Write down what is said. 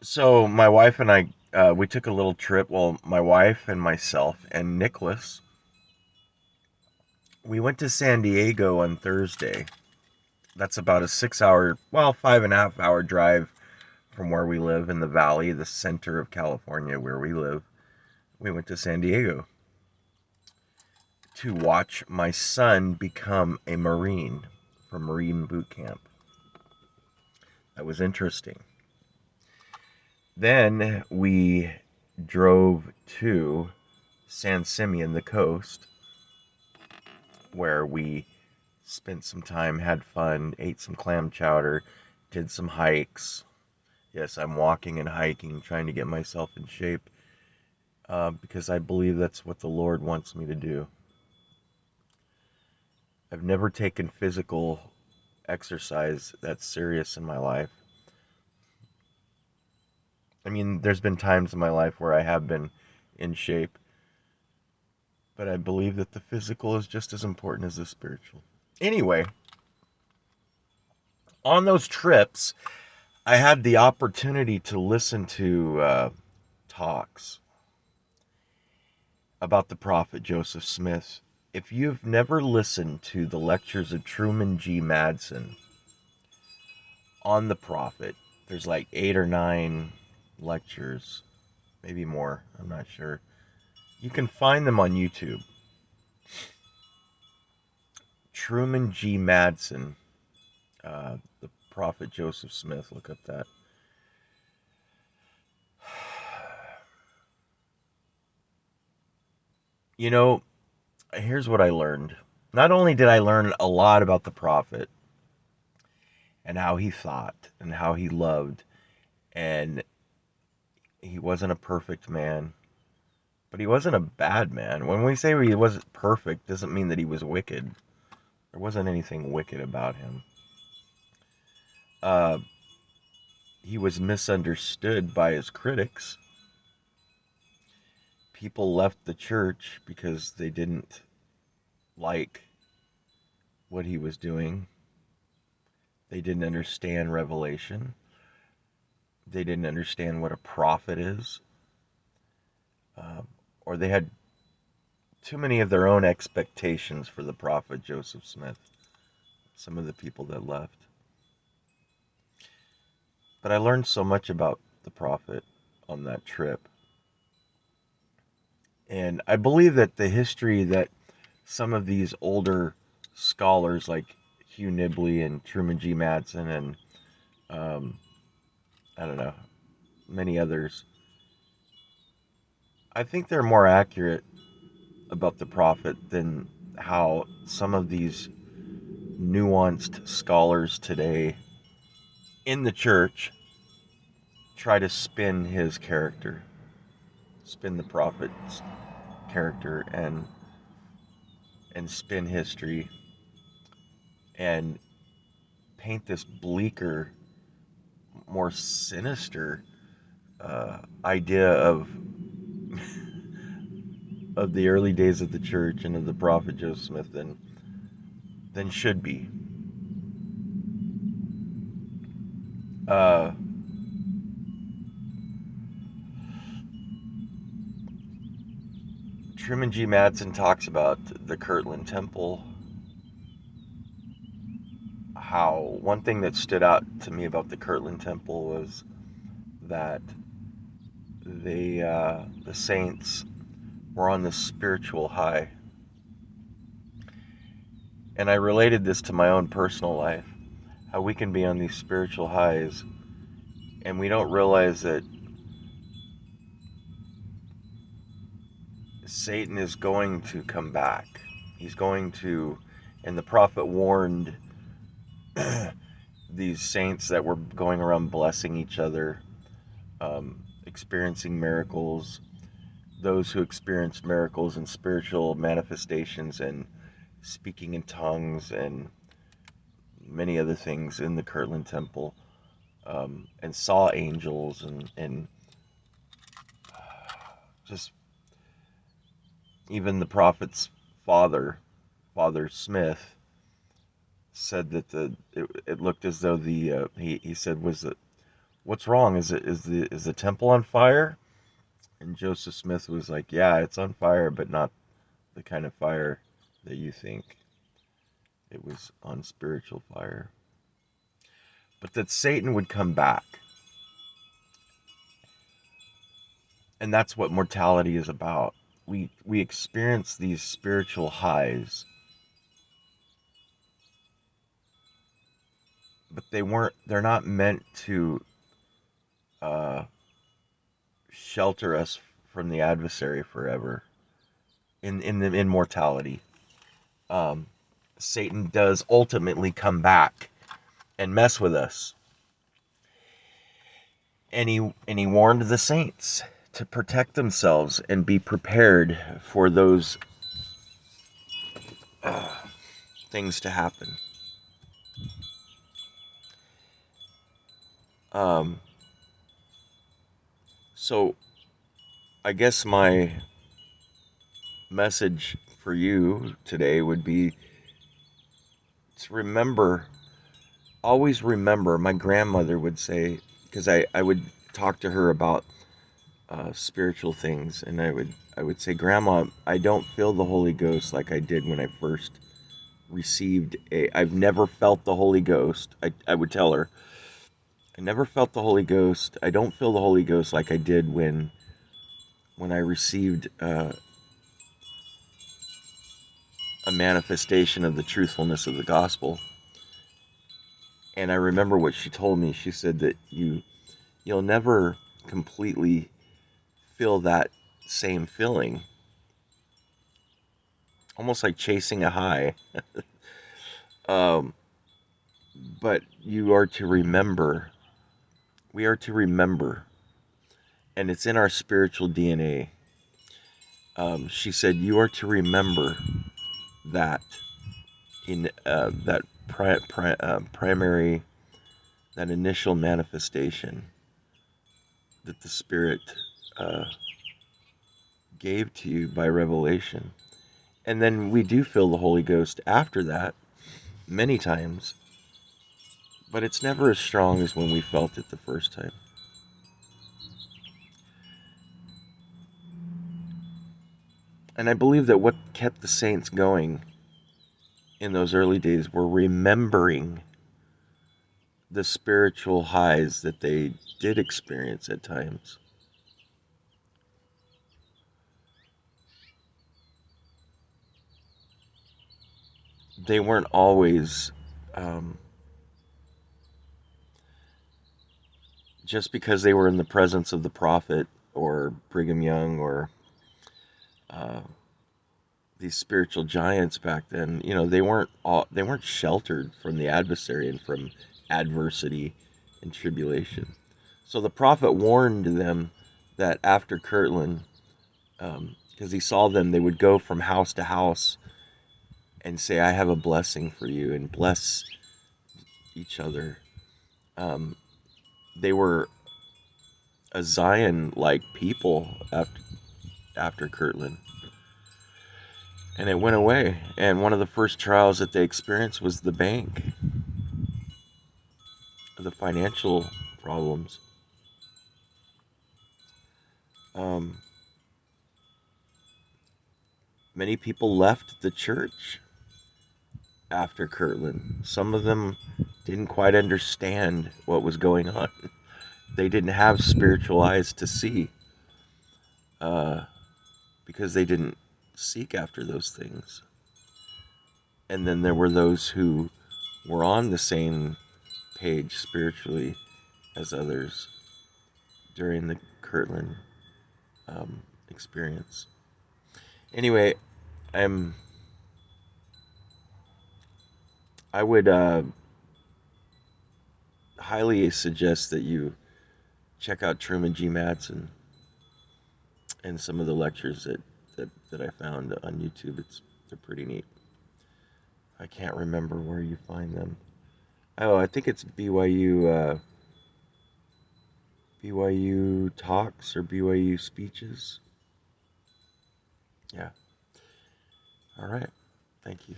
So my wife and I, we took a little trip. Well, my wife and myself and Nicholas, we went to San Diego on Thursday. That's about a 6 hour, well, 5.5 hour drive from where we live in the valley, the center of California where we live. We went to San Diego to watch my son become a Marine from Marine boot camp. That was interesting. Then we drove to San Simeon, the coast, where we spent some time, had fun, ate some clam chowder, did some hikes. Yes, I'm walking and hiking, trying to get myself in shape because I believe that's what the Lord wants me to do. I've never taken physical exercise that's serious in my life. I mean, there's been times in my life where I have been in shape, but I believe that the physical is just as important as the spiritual. Anyway, on those trips, I had the opportunity to listen to talks about the prophet Joseph Smith. If you've never listened to the lectures of Truman G. Madsen on the prophet, there's like 8 or 9 lectures, maybe more, I'm not sure. You can find them on YouTube. Truman G. Madsen, the prophet Joseph Smith, look up that. You know, here's what I learned. Not only did I learn a lot about the prophet and how he thought and how he loved, and he wasn't a perfect man, but he wasn't a bad man. When we say he wasn't perfect, doesn't mean that he was wicked. There wasn't anything wicked about him. Uh, he was misunderstood by his critics. People left the church because they didn't like what he was doing. They didn't understand Revelation. They didn't understand what a prophet is. Uh, or they had too many of their own expectations for the prophet Joseph Smith. Some of the people that left. But I learned so much about the prophet on that trip. And I believe that the history that some of these older scholars like Hugh Nibley and Truman G. Madsen and um, I don't know, many others, I think they're more accurate about the prophet than how some of these nuanced scholars today in the church try to spin his character, spin the prophet's character, and spin history and paint this bleaker, more sinister idea of the early days of the church and of the prophet Joseph Smith than should be. Uh, Truman G. Madsen talks about the Kirtland Temple. How one thing that stood out to me about the Kirtland Temple was that the saints were on this spiritual high, and I related this to my own personal life. How we can be on these spiritual highs, and we don't realize that Satan is going to come back. He's going to, and the prophet warned these saints that were going around blessing each other, experiencing miracles, those who experienced miracles and spiritual manifestations and speaking in tongues and many other things in the Kirtland Temple, and saw angels and just even the prophet's father, Father Smith, said that it looked as though he said was what's wrong? Is the temple on fire? And Joseph Smith was like, yeah, it's on fire, but not the kind of fire that you think. It was on spiritual fire. But that Satan would come back. And that's what mortality is about. We experience these spiritual highs, but they're not meant to uh, shelter us from the adversary forever in mortality. Um, Satan does ultimately come back and mess with us. And he warned the saints to protect themselves and be prepared for those uh, things to happen. Um, so I guess my message for you today would be to remember, always remember. My grandmother would say, because I would talk to her about spiritual things, and I would say, Grandma, I don't feel the Holy Ghost like I did when I first received I've never felt the Holy Ghost. I would tell her, I never felt the Holy Ghost. I don't feel the Holy Ghost like I did when I received a manifestation of the truthfulness of the gospel. And I remember what she told me. She said that you'll never completely feel that same feeling, almost like chasing a high. um, but you are to remember. We are to remember, and it's in our spiritual DNA. She said you are to remember that in that primary, that initial manifestation that the Spirit uh, gave to you by revelation. And then we do feel the Holy Ghost after that, many times, but it's never as strong as when we felt it the first time. And I believe that what kept the saints going in those early days were remembering the spiritual highs that they did experience at times. They weren't always um, just because they were in the presence of the prophet or Brigham Young or uh, these spiritual giants back then. They weren't sheltered from the adversary and from adversity and tribulation. So the prophet warned them that after Kirtland, because he saw them, they would go from house to house and say, "I have a blessing for you," and bless each other. Um, they were a Zion-like people after Kirtland, and it went away. And one of the first trials that they experienced was the bank, the financial problems. Um, Many people left the church after Kirtland. Some of them didn't quite understand what was going on. They didn't have spiritual eyes to see uh, because they didn't seek after those things. And then there were those who were on the same page spiritually as others during the Kirtland experience. Anyway, I'm. I would highly suggest that you check out Truman G. Madsen and some of the lectures that I found on YouTube. They're pretty neat. I can't remember where you find them. Oh, I think it's BYU talks or BYU speeches. Yeah. All right. Thank you.